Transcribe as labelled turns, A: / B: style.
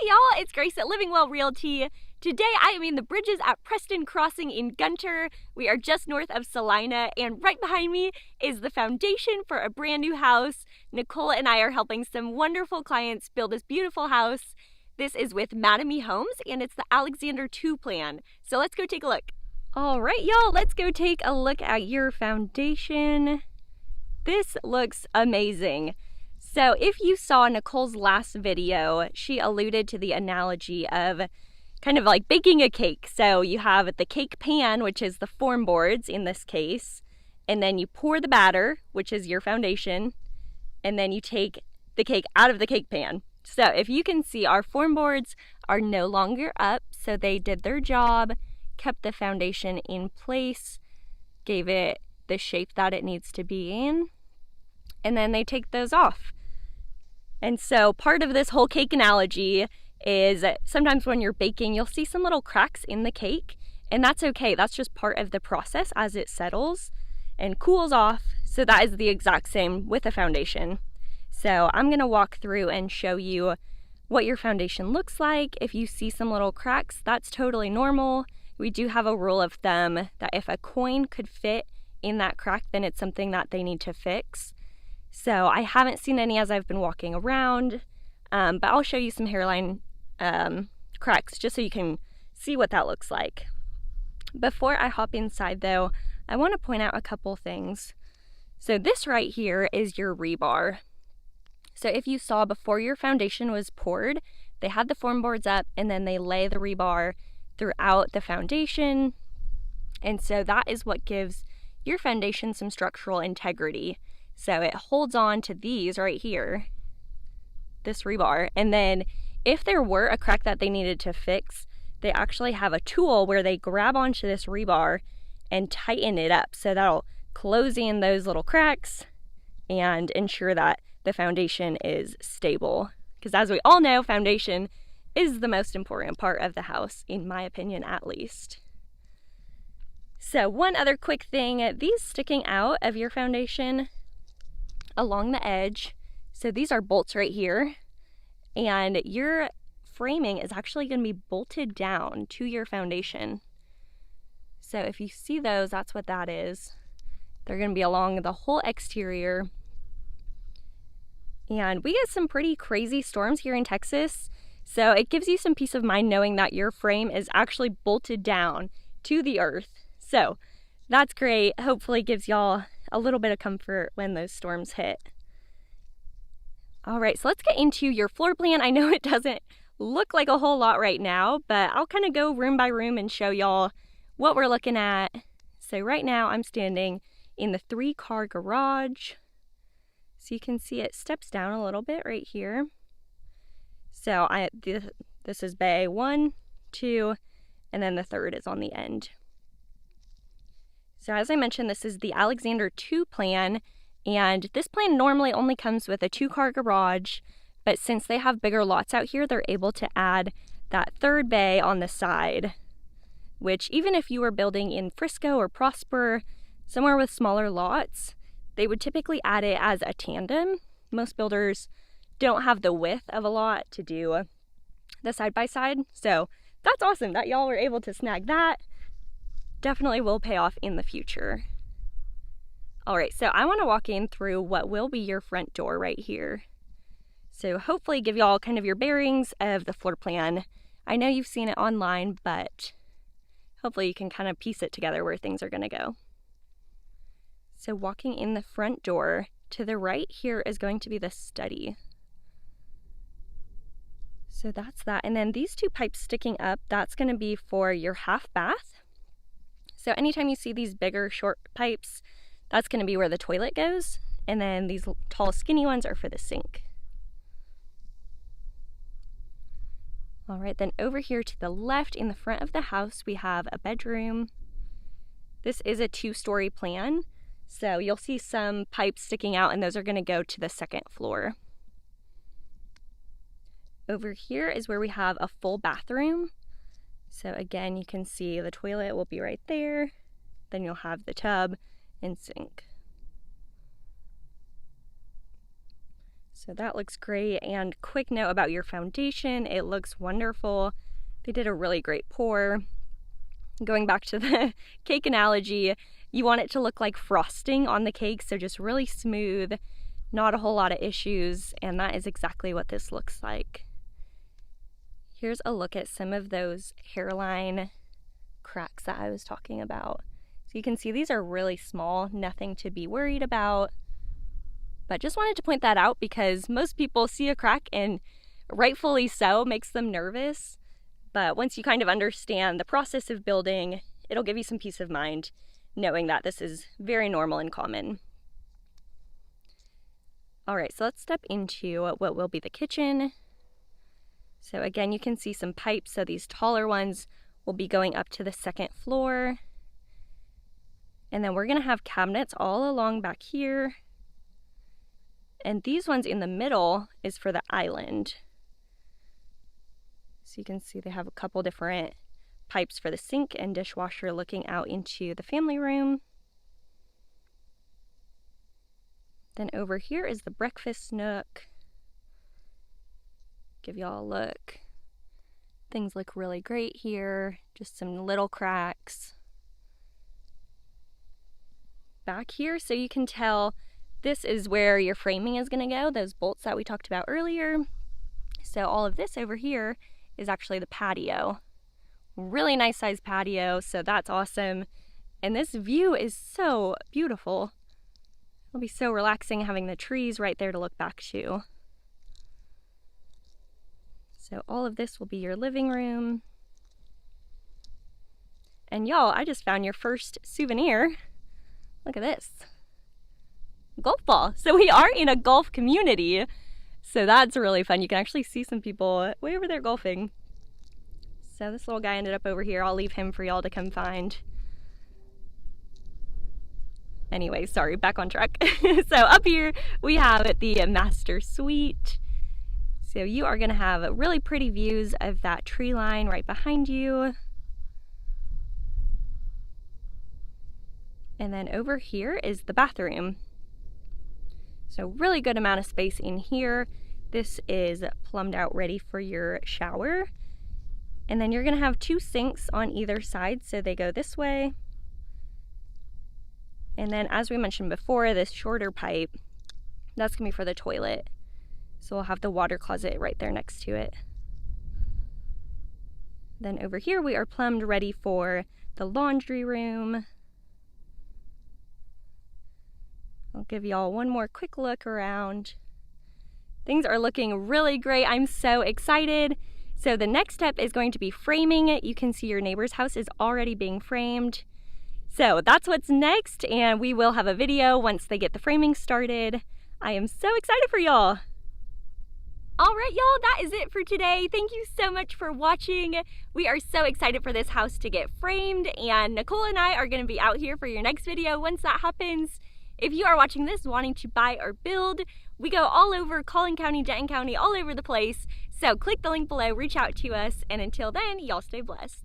A: y'all, it's Grace at Living Well Realty. Today I am in the bridges at Preston Crossing in Gunter. We are just north of Salina, and right behind me is the foundation for a brand new house. Nicole and I are helping some wonderful clients build this beautiful house. This is with Mattamy Homes, and it's the Alexander 2 plan. So let's go take a look. All right, y'all, let's go take a look at your foundation. This looks amazing. So if you saw Nicole's last video, she alluded to the analogy of kind of like baking a cake. So you have the cake pan, which is the form boards in this case, and then you pour the batter, which is your foundation, and then you take the cake out of the cake pan. So if you can see, our form boards are no longer up, so they did their job, kept the foundation in place, gave it the shape that it needs to be in, and then they take those off. And so part of this whole cake analogy is sometimes when you're baking, you'll see some little cracks in the cake, and that's okay. That's just part of the process as it settles and cools off. So that is the exact same with a foundation. So I'm gonna walk through and show you what your foundation looks like. If you see some little cracks, that's totally normal. We do have a rule of thumb that if a coin could fit in that crack, then it's something that they need to fix. So I haven't seen any as I've been walking around, but I'll show you some hairline cracks just so you can see what that looks like. Before I hop inside though, I want to point out a couple things. So this right here is your rebar. So if you saw before your foundation was poured, they had the form boards up and then they lay the rebar throughout the foundation. And so that is what gives your foundation some structural integrity. So it holds on to these right here, this rebar. And then if there were a crack that they needed to fix, they actually have a tool where they grab onto this rebar and tighten it up. So that'll close in those little cracks and ensure that the foundation is stable. Because as we all know, foundation is the most important part of the house, in my opinion at least. So one other quick thing, these sticking out of your foundation along the edge, so these are bolts right here, and your framing is actually going to be bolted down to your foundation. So if you see those, that's what that is. They're going to be along the whole exterior. And we get some pretty crazy storms here in Texas, so it gives you some peace of mind knowing that your frame is actually bolted down to the earth. So that's great. Hopefully gives y'all a little bit of comfort when those storms hit. All right, so let's get into your floor plan. I know it doesn't look like a whole lot right now, but I'll kind of go room by room and show y'all what we're looking at. So right now I'm standing in the 3-car garage. So you can see it steps down a little bit right here. So this is bay 1, 2, and then the 3rd is on the end. So as I mentioned, this is the Alexander 2 plan, and this plan normally only comes with a 2-car garage, but since they have bigger lots out here, they're able to add that 3rd bay on the side, which even if you were building in Frisco or Prosper, somewhere with smaller lots, they would typically add it as a tandem. Most builders don't have the width of a lot to do the side-by-side, so that's awesome that y'all were able to snag that. Definitely will pay off in the future. All right, so I want to walk in through what will be your front door right here. So hopefully give y'all kind of your bearings of the floor plan. I know you've seen it online, but hopefully you can kind of piece it together where things are going to go. So walking in the front door, to the right here is going to be the study. So that's that. And then these 2 pipes sticking up, that's going to be for your half bath. So anytime you see these bigger short pipes, that's going to be where the toilet goes. And then these tall skinny ones are for the sink. All right, then over here to the left in the front of the house, we have a bedroom. This is a 2-story plan. So you'll see some pipes sticking out, and those are going to go to the 2nd floor. Over here is where we have a full bathroom. So again, you can see the toilet will be right there. Then you'll have the tub and sink. So that looks great. And quick note about your foundation, it looks wonderful. They did a really great pour. Going back to the cake analogy, you want it to look like frosting on the cake, so just really smooth, not a whole lot of issues, and that is exactly what this looks like. Here's a look at some of those hairline cracks that I was talking about. So you can see these are really small, nothing to be worried about. But just wanted to point that out because most people see a crack, and rightfully so, makes them nervous. But once you kind of understand the process of building, it'll give you some peace of mind knowing that this is very normal and common. All right, so let's step into what will be the kitchen. So again, you can see some pipes. So these taller ones will be going up to the second floor. And then we're gonna have cabinets all along back here. And these ones in the middle is for the island. So you can see they have a couple different pipes for the sink and dishwasher looking out into the family room. Then over here is the breakfast nook. Give y'all a look. Things look really great here. Just some little cracks. Back here, so you can tell this is where your framing is gonna go, those bolts that we talked about earlier. So all of this over here is actually the patio. Really nice size patio, so that's awesome. And this view is so beautiful. It'll be so relaxing having the trees right there to look back to. So all of this will be your living room. And y'all, I just found your first souvenir. Look at this. Golf ball. So we are in a golf community. So that's really fun. You can actually see some people way over there golfing. So this little guy ended up over here. I'll leave him for y'all to come find. Anyway, sorry, back on track. So up here we have the master suite. So you are gonna have really pretty views of that tree line right behind you. And then over here is the bathroom. So really good amount of space in here. This is plumbed out, ready for your shower. And then you're gonna have two sinks on either side, so they go this way. And then as we mentioned before, this shorter pipe, that's gonna be for the toilet. So we'll have the water closet right there next to it. Then over here we are plumbed ready for the laundry room. I'll give y'all one more quick look around. Things are looking really great. I'm so excited. So the next step is going to be framing. You can see your neighbor's house is already being framed. So that's what's next, and we will have a video once they get the framing started. I am so excited for y'all. All right, y'all, that is it for today. Thank you so much for watching. We are so excited for this house to get framed, and Nicole and I are gonna be out here for your next video once that happens. If you are watching this wanting to buy or build, we go all over Collin County, Denton County, all over the place. So click the link below, reach out to us, and until then, y'all stay blessed.